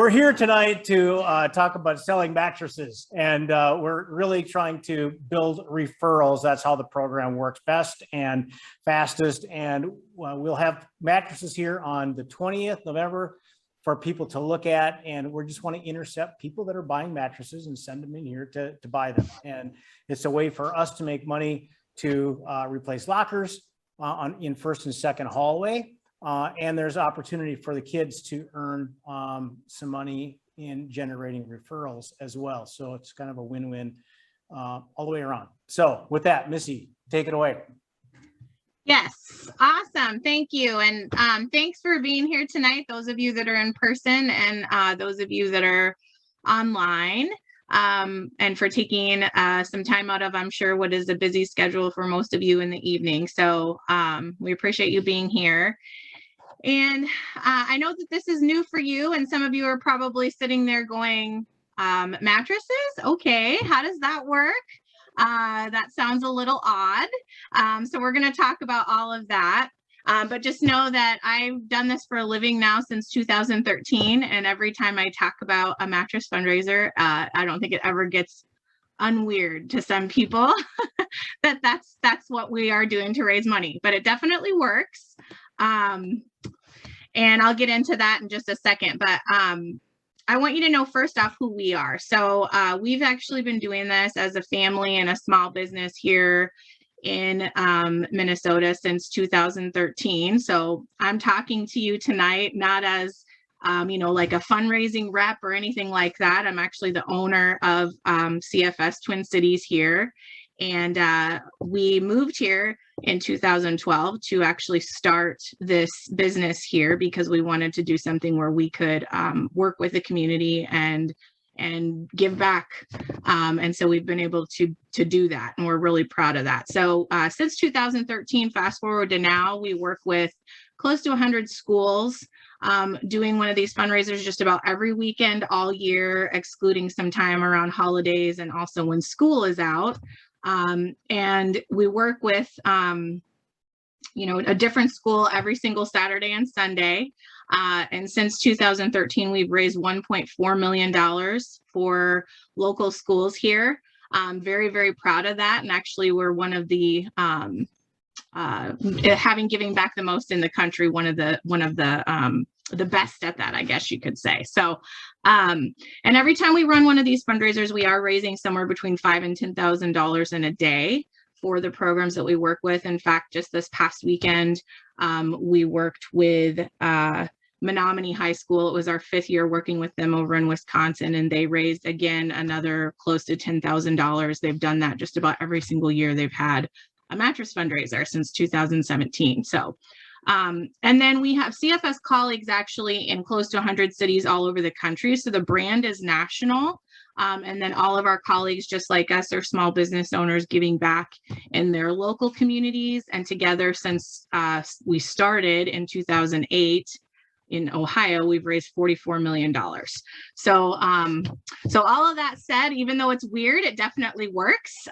we're here tonight to talk about selling mattresses, and we're really trying to build referrals. That's how the program works best and fastest. And we'll have mattresses here on the 20th November for people to look at, and we just want to intercept people that are buying mattresses and send them in here to buy them. And it's a way for us to make money to replace lockers in first and second hallway. And there's opportunity for the kids to earn some money in generating referrals as well. So it's kind of a win-win all the way around. So with that, Missy, take it away. Yes, awesome. Thank you. And thanks for being here tonight, those of you that are in person and those of you that are online, and for taking some time out of, I'm sure, what is a busy schedule for most of you in the evening. So we appreciate you being here. And I know that this is new for you, and some of you are probably sitting there going, mattresses? Okay, how does that work? That sounds a little odd. So we're going to talk about all of that. But just know that I've done this for a living now since 2013. And every time I talk about a mattress fundraiser, I don't think it ever gets unweird to some people that's what we are doing to raise money. But it definitely works. And I'll get into that in just a second. But I want you to know first off who we are. So we've actually been doing this as a family and a small business here in Minnesota since 2013. So I'm talking to you tonight, not as, like a fundraising rep or anything like that. I'm actually the owner of CFS Twin Cities here. And we moved here in 2012 to actually start this business here because we wanted to do something where we could work with the community and give back. And so we've been able to do that, and we're really proud of that. So since 2013, fast forward to now, we work with close to 100 schools doing one of these fundraisers just about every weekend all year, excluding some time around holidays and also when school is out. And we work with, a different school every single Saturday and Sunday. And since 2013, we've raised $1.4 million for local schools here. I'm very, very proud of that. And actually, we're one of the, having giving back the most in the country, one of the best at that, I guess you could say. So, and every time we run one of these fundraisers, we are raising somewhere between $5,000 and $10,000 in a day for the programs that we work with. In fact, just this past weekend, we worked with Menominee High School. It was our 5th year working with them over in Wisconsin, and they raised again another close to $10,000. They've done that just about every single year they've had a mattress fundraiser since 2017. So. And then we have CFS colleagues actually in close to 100 cities all over the country. So the brand is national. And then all of our colleagues, just like us, are small business owners giving back in their local communities. And together, since we started in 2008 in Ohio, we've raised $44 million. So, so all of that said, even though it's weird, it definitely works.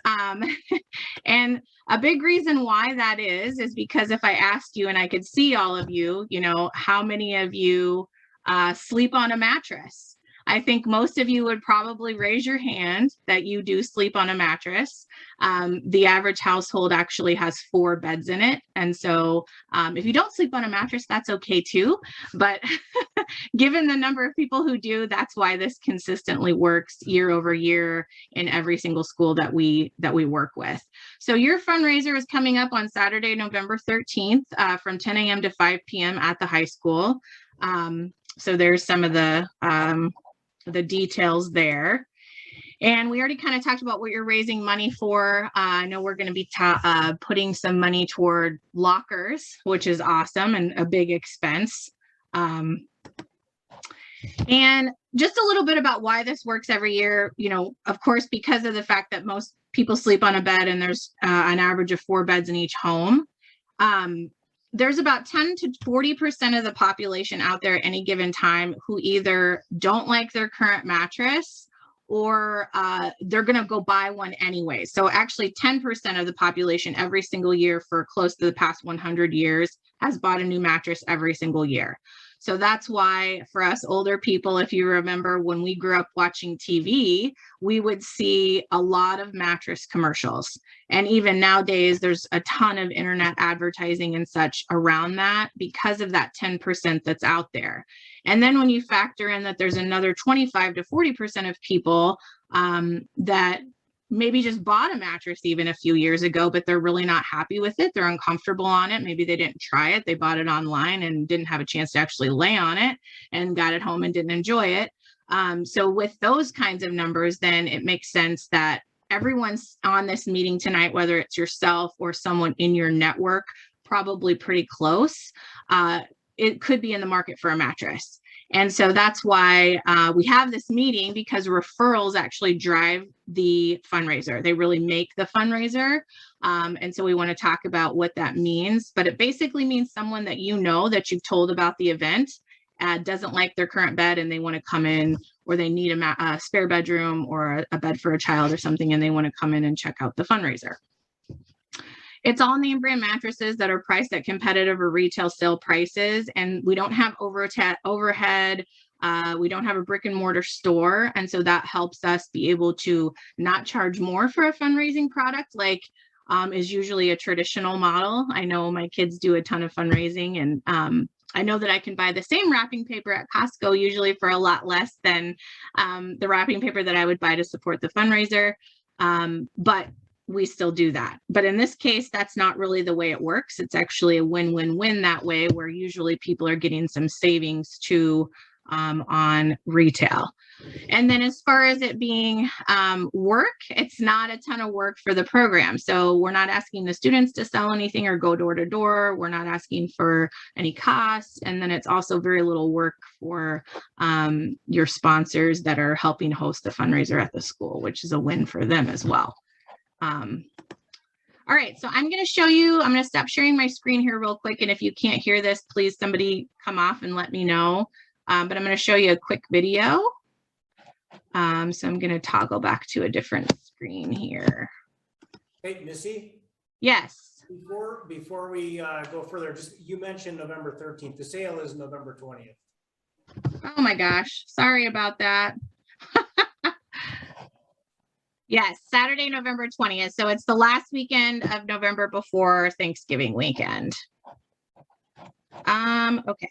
And a big reason why that is because if I asked you and I could see all of you, how many of you sleep on a mattress? I think most of you would probably raise your hand that you do sleep on a mattress. The average household actually has 4 beds in it. And so if you don't sleep on a mattress, that's okay too. But given the number of people who do, that's why this consistently works year over year in every single school that we work with. So your fundraiser is coming up on Saturday, November 13th from 10 a.m. to 5 p.m. at the high school. So there's some of the details there. And we already kind of talked about what you're raising money for. I know we're going to be putting some money toward lockers, which is awesome and a big expense. And just a little bit about why this works every year, of course, because of the fact that most people sleep on a bed and there's an average of 4 beds in each home. There's about 10 to 40% of the population out there at any given time who either don't like their current mattress or they're going to go buy one anyway. So actually 10% of the population every single year for close to the past 100 years has bought a new mattress every single year. So that's why for us older people, if you remember when we grew up watching TV, we would see a lot of mattress commercials. And even nowadays, there's a ton of internet advertising and such around that because of that 10% that's out there. And then when you factor in that there's another 25 to 40% of people that maybe just bought a mattress even a few years ago, but they're really not happy with it. They're uncomfortable on it. Maybe they didn't try it. They bought it online and didn't have a chance to actually lay on it and got it home and didn't enjoy it. So with those kinds of numbers, then it makes sense that everyone's on this meeting tonight, whether it's yourself or someone in your network, probably pretty close. It could be in the market for a mattress. And so that's why we have this meeting, because referrals actually drive the fundraiser. They really make the fundraiser. And so we want to talk about what that means. But it basically means someone that you know that you've told about the event doesn't like their current bed and they want to come in, or they need a spare bedroom or a bed for a child or something, and they want to come in and check out the fundraiser. It's all name brand mattresses that are priced at competitive or retail sale prices. And we don't have overhead. We don't have a brick and mortar store. And so that helps us be able to not charge more for a fundraising product like is usually a traditional model. I know my kids do a ton of fundraising, and I know that I can buy the same wrapping paper at Costco usually for a lot less than the wrapping paper that I would buy to support the fundraiser. But we still do that. But in this case, that's not really the way it works. It's actually a win-win-win that way, where usually people are getting some savings too on retail. And then as far as it being work, it's not a ton of work for the program. So we're not asking the students to sell anything or go door to door. We're not asking for any costs. And then it's also very little work for your sponsors that are helping host the fundraiser at the school, which is a win for them as well. All right, so I'm going to show you, I'm going to stop sharing my screen here real quick. And if you can't hear this, please somebody come off and let me know. But I'm going to show you a quick video. So I'm going to toggle back to a different screen here. Hey, Missy? Yes. Before we go further, just you mentioned November 13th. The sale is November 20th. Oh my gosh, sorry about that. Yes, Saturday, November 20th. So it's the last weekend of November before Thanksgiving weekend. Okay.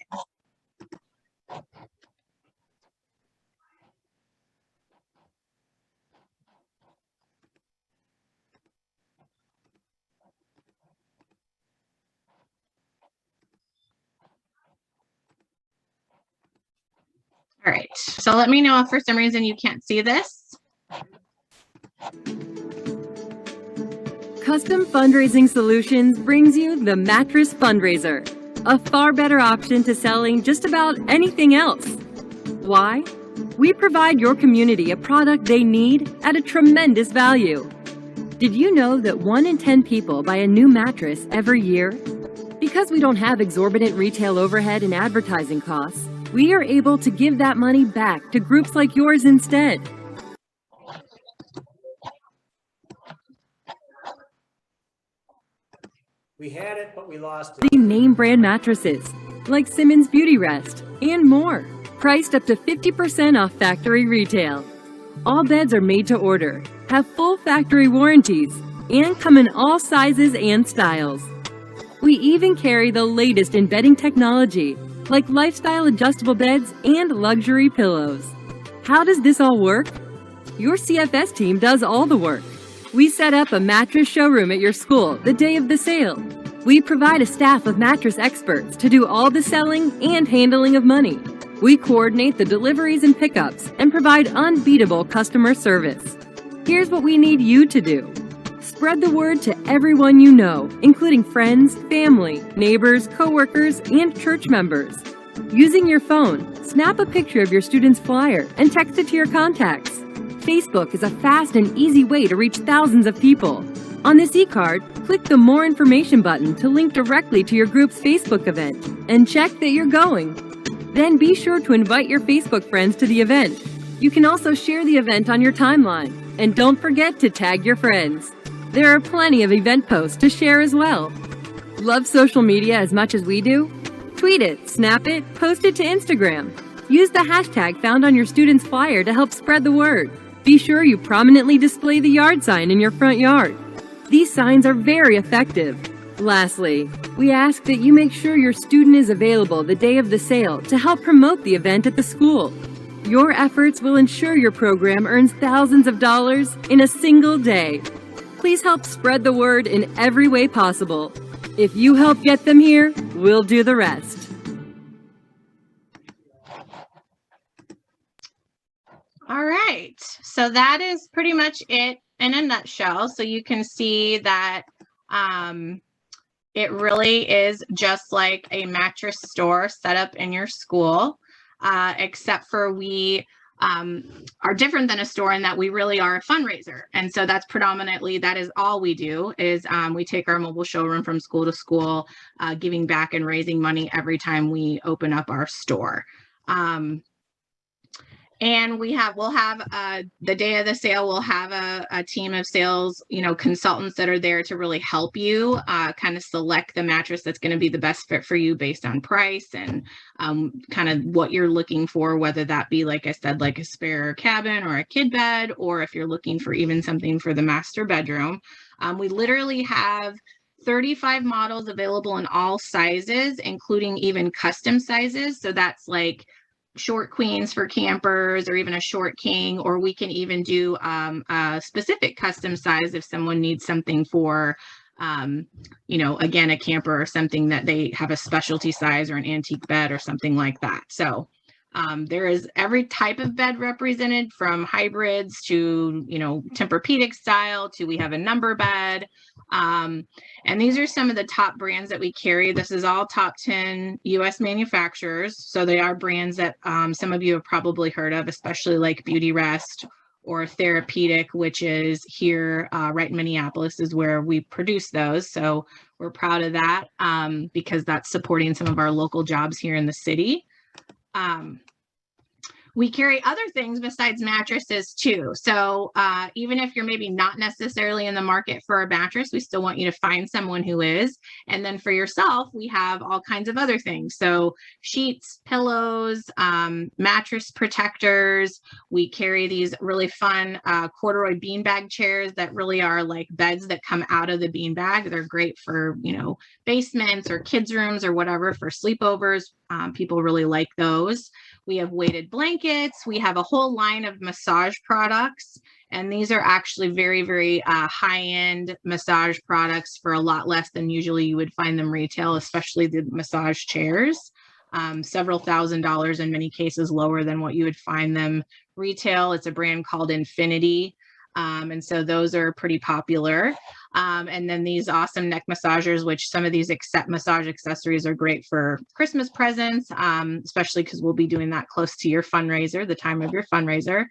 All right, so let me know if for some reason you can't see this. Custom Fundraising Solutions brings you the Mattress Fundraiser, a far better option to selling just about anything else. Why? We provide your community a product they need at a tremendous value. Did you know that 1 in 10 people buy a new mattress every year? Because we don't have exorbitant retail overhead and advertising costs, we are able to give that money back to groups like yours instead. We had it, but we lost it. Name brand mattresses like Simmons Beauty Rest and more, priced up to 50% off factory retail. All beds are made to order, have full factory warranties, and come in all sizes and styles. We even carry the latest in bedding technology like lifestyle adjustable beds and luxury pillows. How does this all work? Your CFS team does all the work. We set up a mattress showroom at your school the day of the sale. We provide a staff of mattress experts to do all the selling and handling of money. We coordinate the deliveries and pickups and provide unbeatable customer service. Here's what we need you to do. Spread the word to everyone you know, including friends, family, neighbors, coworkers, and church members. Using your phone, snap a picture of your student's flyer and text it to your contacts. Facebook is a fast and easy way to reach thousands of people. On this e-card, click the More Information button to link directly to your group's Facebook event and check that you're going. Then be sure to invite your Facebook friends to the event. You can also share the event on your timeline. And don't forget to tag your friends. There are plenty of event posts to share as well. Love social media as much as we do? Tweet it, snap it, post it to Instagram. Use the hashtag found on your student's flyer to help spread the word. Be sure you prominently display the yard sign in your front yard. These signs are very effective. Lastly, we ask that you make sure your student is available the day of the sale to help promote the event at the school. Your efforts will ensure your program earns thousands of dollars in a single day. Please help spread the word in every way possible. If you help get them here, we'll do the rest. All right, so that is pretty much it in a nutshell. So you can see that it really is just like a mattress store set up in your school, except for we are different than a store in that we really are a fundraiser. And so that's predominantly, that is all we do is we take our mobile showroom from school to school, giving back and raising money every time we open up our store. And we'll have the day of the sale, we'll have a team of sales, consultants that are there to really help you kind of select the mattress that's going to be the best fit for you based on price and kind of what you're looking for, whether that be, like I said, like a spare cabin or a kid bed, or if you're looking for even something for the master bedroom. We literally have 35 models available in all sizes, including even custom sizes. So that's like short queens for campers or even a short king, or we can even do a specific custom size if someone needs something for again, a camper or something that they have a specialty size or an antique bed or something like that. So there is every type of bed represented, from hybrids to Tempur-Pedic style to we have a number bed. And these are some of the top brands that we carry. This is all top 10 US manufacturers. So they are brands that some of you have probably heard of, especially like Beauty Rest or Therapeutic, which is here right in Minneapolis is where we produce those. So we're proud of that because that's supporting some of our local jobs here in the city. We carry other things besides mattresses too. So even if you're maybe not necessarily in the market for a mattress, we still want you to find someone who is. And then for yourself, we have all kinds of other things. So sheets, pillows, mattress protectors. We carry these really fun corduroy beanbag chairs that really are like beds that come out of the beanbag. They're great for, basements or kids' rooms or whatever for sleepovers. People really like those. We have weighted blankets. We have a whole line of massage products. And these are actually very, very high-end massage products for a lot less than usually you would find them retail, especially the massage chairs. Several $1,000s in many cases, lower than what you would find them retail. It's a brand called Infinity. And so those are pretty popular. And then these awesome neck massagers, which some of these massage accessories are great for Christmas presents, especially because we'll be doing that close to your fundraiser, the time of your fundraiser.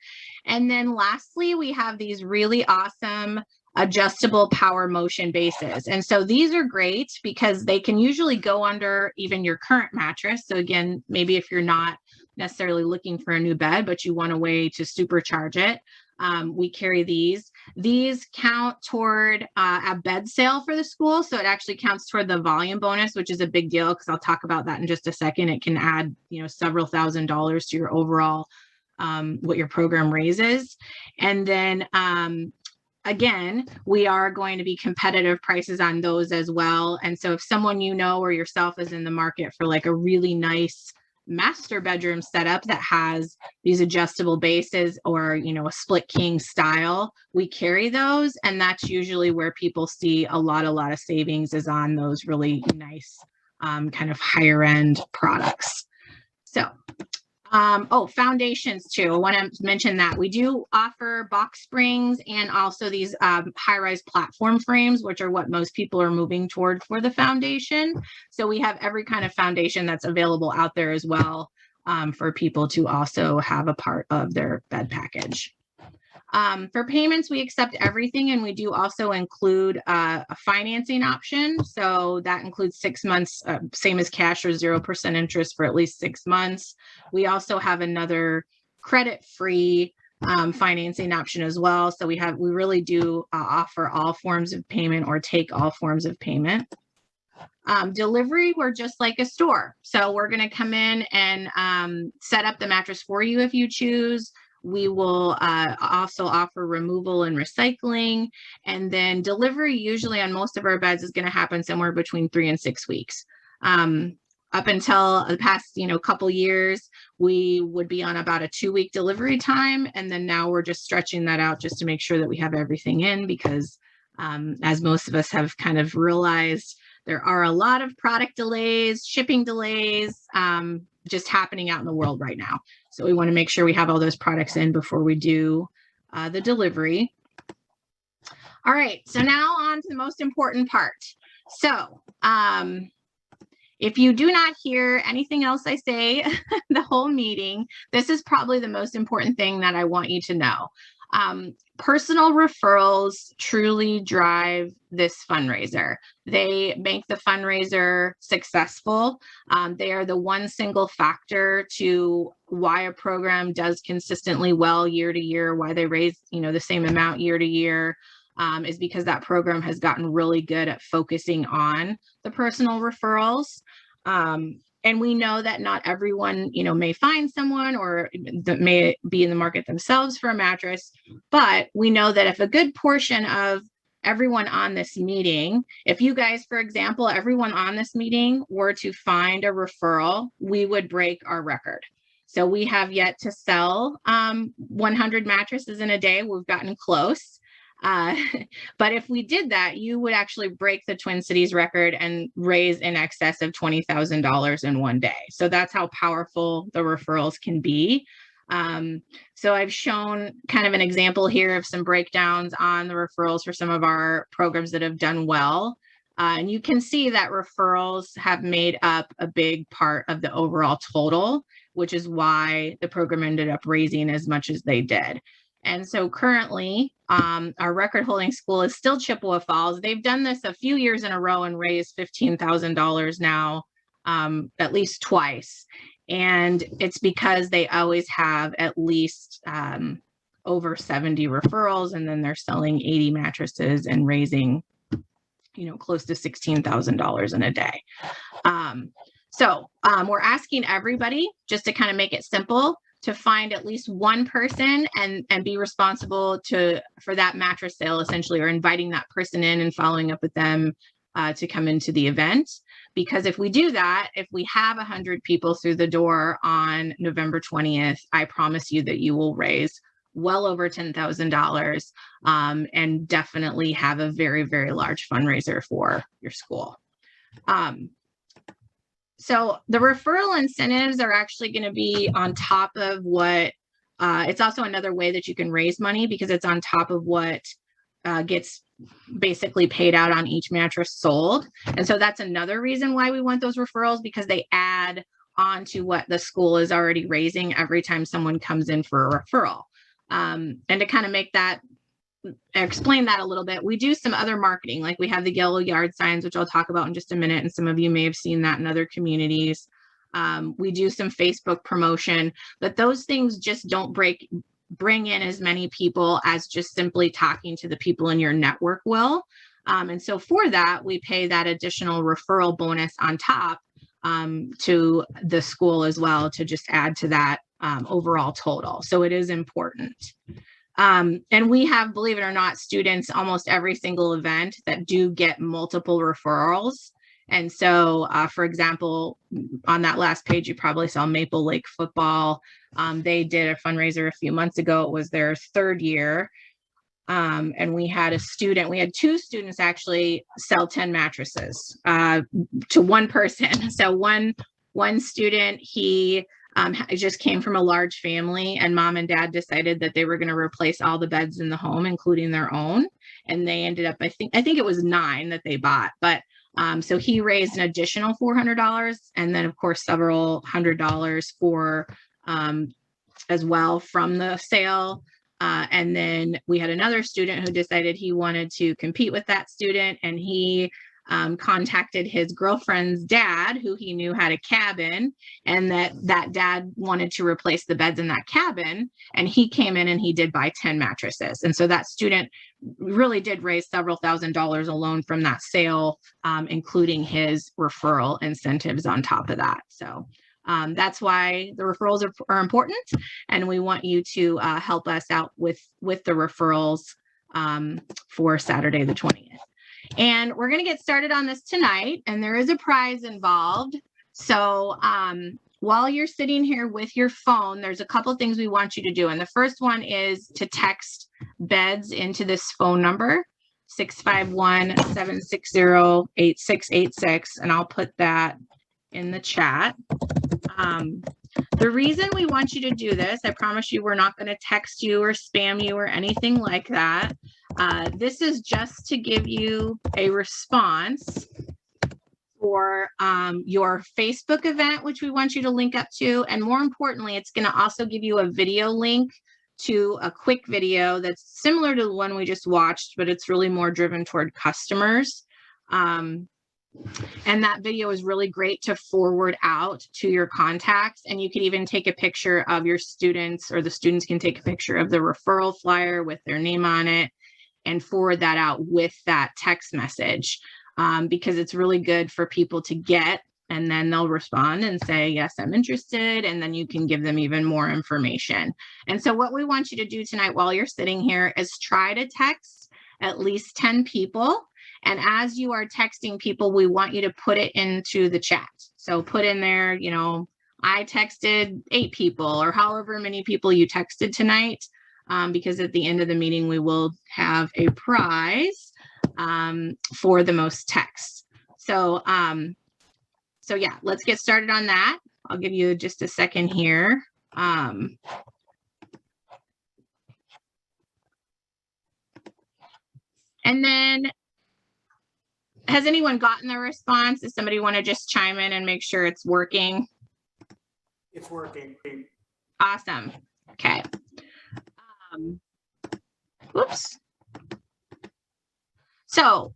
And then lastly, we have these really awesome adjustable power motion bases. And so these are great because they can usually go under even your current mattress. So again, maybe if you're not necessarily looking for a new bed, but you want a way to supercharge it, we carry these. These count toward a bed sale for the school. So it actually counts toward the volume bonus, which is a big deal because I'll talk about that in just a second. It can add, several $1,000s to your overall, what your program raises. And then, again, we are going to be competitive prices on those as well. And so if someone or yourself is in the market for like a really nice master bedroom setup that has these adjustable bases or a split king style, we carry those, and that's usually where people see a lot of savings is on those really nice kind of higher end products. So foundations too. I want to mention that we do offer box springs and also these high-rise platform frames, which are what most people are moving toward for the foundation. So we have every kind of foundation that's available out there as well for people to also have a part of their bed package. For payments, we accept everything, and we do also include a financing option. So that includes 6 months, same as cash, or 0% interest for at least 6 months. We also have another credit-free financing option as well. So we really do offer all forms of payment or take all forms of payment. Delivery, we're just like a store. So we're going to come in and set up the mattress for you if you choose. We will also offer removal and recycling. And then delivery, usually on most of our beds, is going to happen somewhere between 3 and 6 weeks. Up until the past, couple years, we would be on about a 2-week delivery time. And then now we're just stretching that out just to make sure that we have everything in, because as most of us have kind of realized, there are a lot of product delays, shipping delays, just happening out in the world right now. So we want to make sure we have all those products in before we do the delivery. All right, so now on to the most important part. So if you do not hear anything else I say the whole meeting, this is probably the most important thing that I want you to know. Personal referrals truly drive this fundraiser. They make the fundraiser successful. They are the one single factor to why a program does consistently well year to year, why they raise, the same amount year to year, is because that program has gotten really good at focusing on the personal referrals. And we know that not everyone, may find someone or that may be in the market themselves for a mattress, but we know that if a good portion of everyone on this meeting, if you guys, for example, everyone on this meeting were to find a referral, we would break our record. So we have yet to sell 100 mattresses in a day. We've gotten close. But if we did that, you would actually break the Twin Cities record and raise in excess of $20,000 in one day. So that's how powerful the referrals can be. So I've shown kind of an example here of some breakdowns on the referrals for some of our programs that have done well. And you can see that referrals have made up a big part of the overall total, which is why the program ended up raising as much as they did. And so currently, our record holding school is still Chippewa Falls. They've done this a few years in a row and raised $15,000 now, at least twice. And it's because they always have at least over 70 referrals, and then they're selling 80 mattresses and raising, close to $16,000 in a day. So we're asking everybody, just to kind of make it simple, to find at least one person and be responsible for that mattress sale, essentially, or inviting that person in and following up with them to come into the event. Because if we do that, if we have 100 people through the door on November 20th, I promise you that you will raise well over $10,000 and definitely have a very, very large fundraiser for your school. So the referral incentives are actually going to be on top of what, it's also another way that you can raise money, because it's on top of what gets basically paid out on each mattress sold. And so that's another reason why we want those referrals, because they add on to what the school is already raising every time someone comes in for a referral. And to kind of make that, explain that a little bit, we do some other marketing, like we have the yellow yard signs, which I'll talk about in just a minute, and some of you may have seen that in other communities. We do some Facebook promotion, but those things just don't bring in as many people as just simply talking to the people in your network will. And so for that, we pay that additional referral bonus on top to the school as well, to just add to that overall total. So it is important. And we have, believe it or not, students almost every single event that do get multiple referrals. And so, for example, on that last page, you probably saw Maple Lake football. They did a fundraiser a few months ago. It was their 3rd year. And we had we had 2 students actually sell 10 mattresses to one person. So one student, he just came from a large family, and mom and dad decided that they were going to replace all the beds in the home, including their own. And they ended up, I think it was 9 that they bought, but so he raised an additional $400, and then of course several $100 for as well from the sale. And then we had another student who decided he wanted to compete with that student, and he contacted his girlfriend's dad, who he knew had a cabin, and that dad wanted to replace the beds in that cabin. And he came in and he did buy 10 mattresses. And so that student really did raise several $1,000s alone from that sale, including his referral incentives on top of that. So that's why the referrals are important. And we want you to help us out with the referrals for Saturday the 20th. And we're going to get started on this tonight, and there is a prize involved. So while you're sitting here with your phone, there's a couple things we want you to do. And the first one is to text beds into this phone number, 651-760-8686. And I'll put that in the chat. The reason we want you to do this, I promise you, we're not going to text you or spam you or anything like that. This is just to give you a response for your Facebook event, which we want you to link up to. And more importantly, it's going to also give you a video link to a quick video that's similar to the one we just watched, but it's really more driven toward customers. And that video is really great to forward out to your contacts. And you could even take a picture of your students, or the students can take a picture of the referral flyer with their name on it and forward that out with that text message, because it's really good for people to get, and then they'll respond and say, yes, I'm interested. And then you can give them even more information. And so what we want you to do tonight while you're sitting here is try to text at least 10 people. And as you are texting people, we want you to put it into the chat. So put in there, you know, I texted 8 people, or however many people you texted tonight, because at the end of the meeting, we will have a prize for the most texts. So, so yeah, let's get started on that. I'll give you just a second here. And then, has anyone gotten the response? Does somebody want to just chime in and make sure it's working? It's working. Awesome. Okay. Whoops. So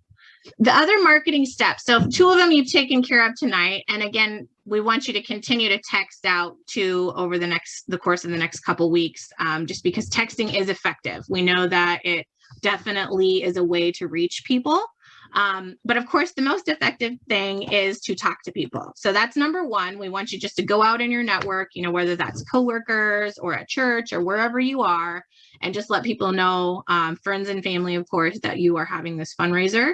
the other marketing steps. So 2 of them you've taken care of tonight. And again, we want you to continue to text out to over the course of the next couple weeks, just because texting is effective. We know that it definitely is a way to reach people. But of course, the most effective thing is to talk to people. So that's number 1. We want you just to go out in your network, you know, whether that's coworkers or at church or wherever you are, and just let people know, friends and family, of course, that you are having this fundraiser.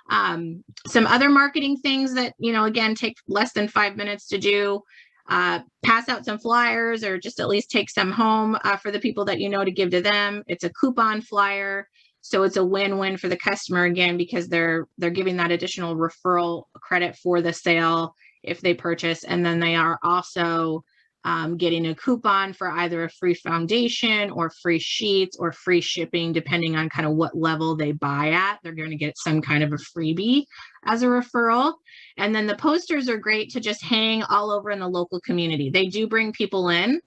Some other marketing things that, you know, again, take less than 5 minutes to do. Pass out some flyers, or just at least take some home for the people that you know to give to them. It's a coupon flyer. So it's a win-win for the customer, again, because they're giving that additional referral credit for the sale if they purchase. And then they are also getting a coupon for either a free foundation or free sheets or free shipping, depending on kind of what level they buy at. They're going to get some kind of a freebie as a referral. And then the posters are great to just hang all over in the local community. They do bring people in.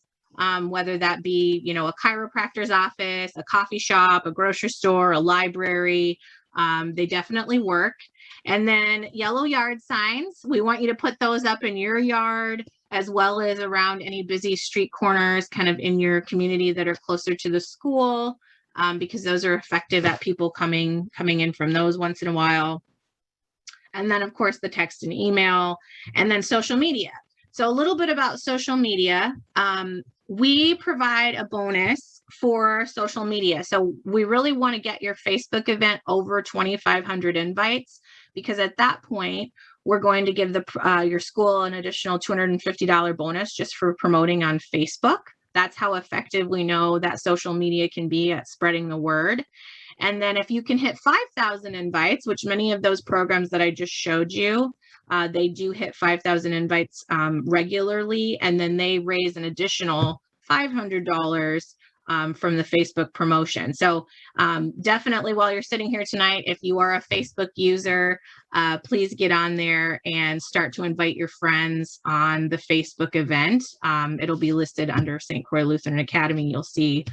Whether that be, you know, a chiropractor's office, a coffee shop, a grocery store, a library, they definitely work. And then yellow yard signs, we want you to put those up in your yard, as well as around any busy street corners kind of in your community that are closer to the school, because those are effective at people coming in from those once in a while. And then, of course, the text and email, and then social media. So a little bit about social media. We provide a bonus for social media. So we really want to get your Facebook event over 2,500 invites, because at that point, we're going to give your school an additional $250 bonus just for promoting on Facebook. That's how effective we know that social media can be at spreading the word. And then if you can hit 5,000 invites, which many of those programs that I just showed you, they do hit 5,000 invites regularly, and then they raise an additional $500 from the Facebook promotion. So definitely, while you're sitting here tonight, if you are a Facebook user, please get on there and start to invite your friends on the Facebook event. It'll be listed under St. Croix Lutheran Academy. You'll see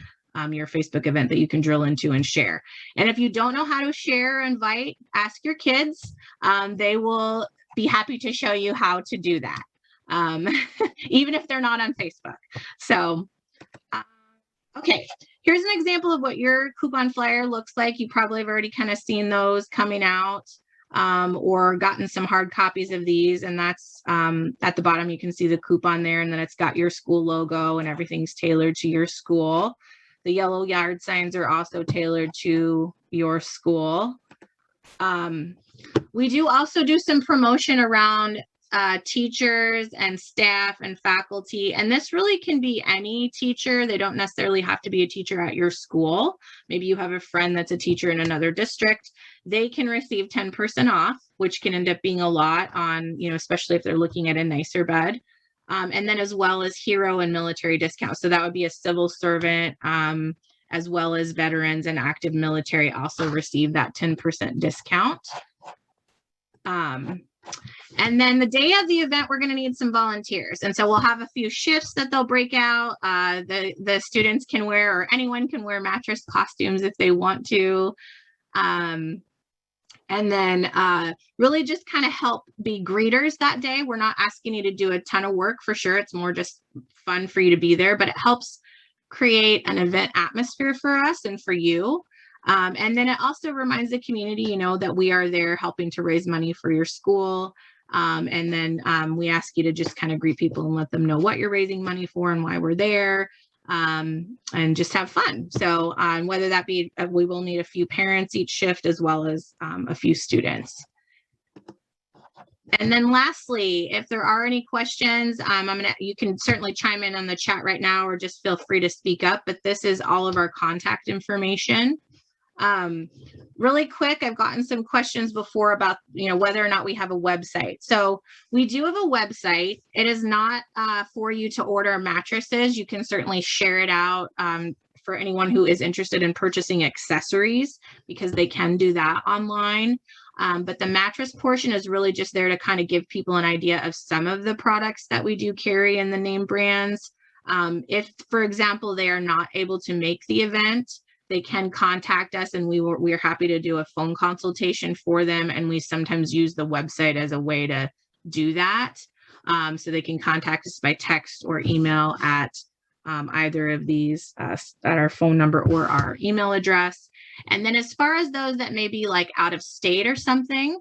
your Facebook event that you can drill into and share. And if you don't know how to share or invite, ask your kids. They will be happy to show you how to do that, even if they're not on Facebook. So, okay, here's an example of what your coupon flyer looks like. You probably have already kind of seen those coming out, or gotten some hard copies of these. And that's at the bottom, you can see the coupon there, and then it's got your school logo and everything's tailored to your school. The yellow yard signs are also tailored to your school. We do also do some promotion around teachers and staff and faculty. And this really can be any teacher. They don't necessarily have to be a teacher at your school. Maybe you have a friend that's a teacher in another district. They can receive 10% off, which can end up being a lot on, especially if they're looking at a nicer bed. And then as well as hero and military discounts. So that would be a civil servant, as well as veterans and active military also receive that 10% discount. And then the day of the event, we're going to need some volunteers. And so we'll have a few shifts that they'll break out. The students can wear, or anyone can wear, mattress costumes if they want to. And then really just kind of help be greeters that day. We're not asking you to do a ton of work for sure. It's more just fun for you to be there, but it helps create an event atmosphere for us and for you. And then it also reminds the community, that we are there helping to raise money for your school. And then we ask you to just kind of greet people and let them know what you're raising money for and why we're there. And just have fun. So whether that be, we will need a few parents each shift, as well as a few students. And then lastly, if there are any questions, you can certainly chime in on the chat right now, or just feel free to speak up, but this is all of our contact information. Really quick, I've gotten some questions before about, whether or not we have a website. So we do have a website. It is not for you to order mattresses. You can certainly share it out for anyone who is interested in purchasing accessories, because they can do that online. But the mattress portion is really just there to kind of give people an idea of some of the products that we do carry in the name brands. If, for example, they are not able to make the event, they can contact us, and we are happy to do a phone consultation for them. And we sometimes use the website as a way to do that. So they can contact us by text or email at either of these, at our phone number or our email address. And then as far as those that may be like out of state or something,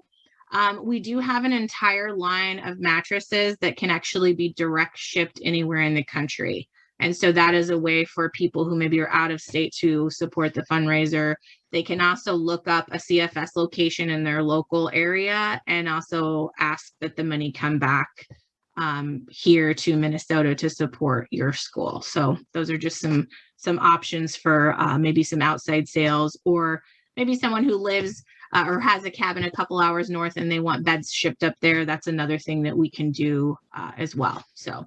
we do have an entire line of mattresses that can actually be direct shipped anywhere in the country. And so that is a way for people who maybe are out of state to support the fundraiser. They can also look up a CFS location in their local area and also ask that the money come back here to Minnesota to support your school. So those are just some options for maybe some outside sales, or maybe someone who lives or has a cabin a couple hours north and they want beds shipped up there. That's another thing that we can do as well. So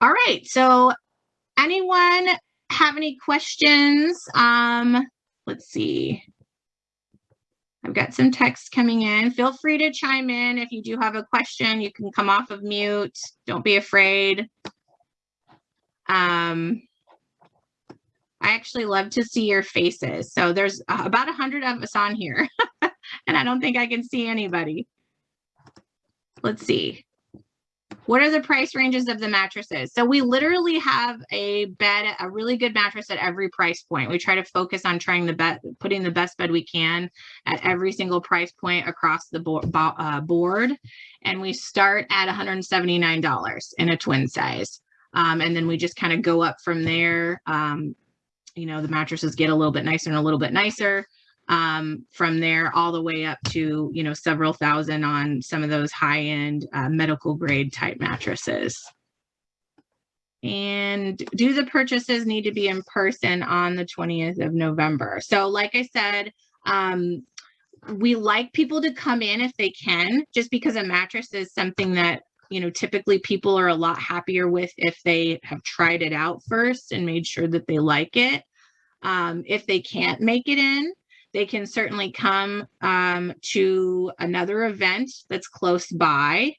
all right, so anyone have any questions? Let's see. I've got some text coming in. Feel free to chime in if you do have a question. You can come off of mute. Don't be afraid. I actually love to see your faces. So there's about 100 of us on here, and I don't think I can see anybody. Let's see. What are the price ranges of the mattresses? So we literally have a really good mattress at every price point. We try to focus on putting the best bed we can at every single price point across the board. And we start at $179 in a twin size. And then we just kind of go up from there. The mattresses get a little bit nicer and a little bit nicer. From there all the way up to, several thousand on some of those high-end medical grade type mattresses. And do the purchases need to be in person on the 20th of November? So like I said, we like people to come in if they can, just because a mattress is something that, typically people are a lot happier with if they have tried it out first and made sure that they like it. If they can't make it in, they can certainly come to another event that's close by.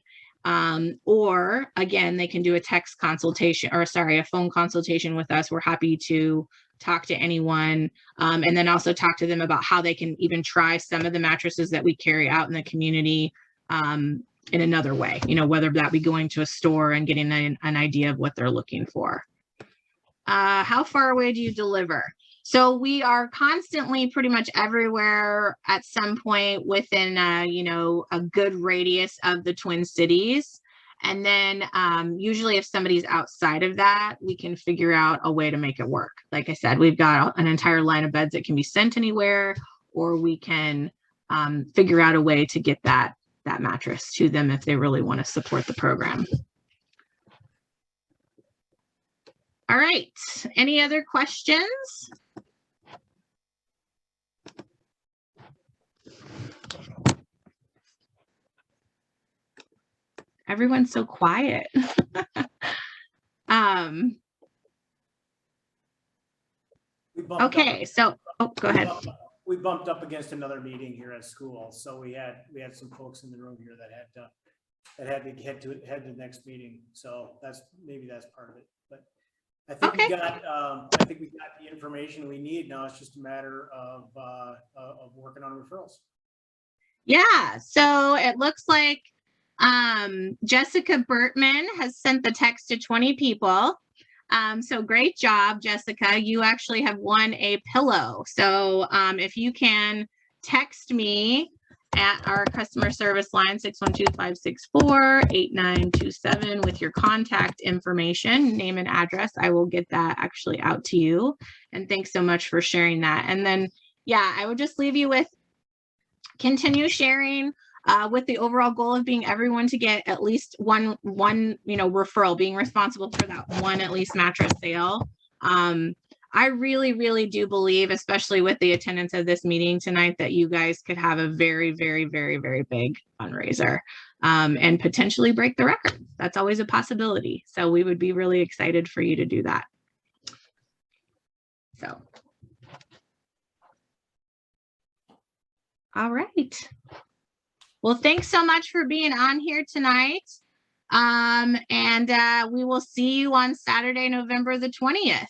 Or again, they can do a text consultation, or sorry, a phone consultation with us. We're happy to talk to anyone, and then also talk to them about how they can even try some of the mattresses that we carry out in the community in another way, you know, whether that be going to a store and getting an idea of what they're looking for. How far away do you deliver? So we are constantly pretty much everywhere at some point within, you know, a good radius of the Twin Cities. And then usually if somebody's outside of that, we can figure out a way to make it work. Like I said, we've got an entire line of beds that can be sent anywhere, or we can figure out a way to get that mattress to them if they really want to support the program. All right, any other questions? Everyone's so quiet. Okay, so, oh, go ahead. We bumped up against another meeting here at school, so we had some folks in the room here that had to head to the next meeting. So maybe that's part of it. But I think we got the information we need now. It's just a matter of working on referrals. Yeah. So it looks like Jessica Bertman has sent the text to 20 people. So great job, Jessica. You actually have won a pillow. So if you can text me at our customer service line, 612-564-8927 with your contact information, name and address, I will get that actually out to you. And thanks so much for sharing that. And then, yeah, I would just leave you with continue sharing with the overall goal of being everyone to get at least one, you know, referral, being responsible for that one, at least mattress sale. I really, really do believe, especially with the attendance of this meeting tonight, that you guys could have a very, very, very, very big fundraiser and potentially break the record. That's always a possibility. So we would be really excited for you to do that. So. All right. Well, thanks so much for being on here tonight. And we will see you on Saturday, November the 20th.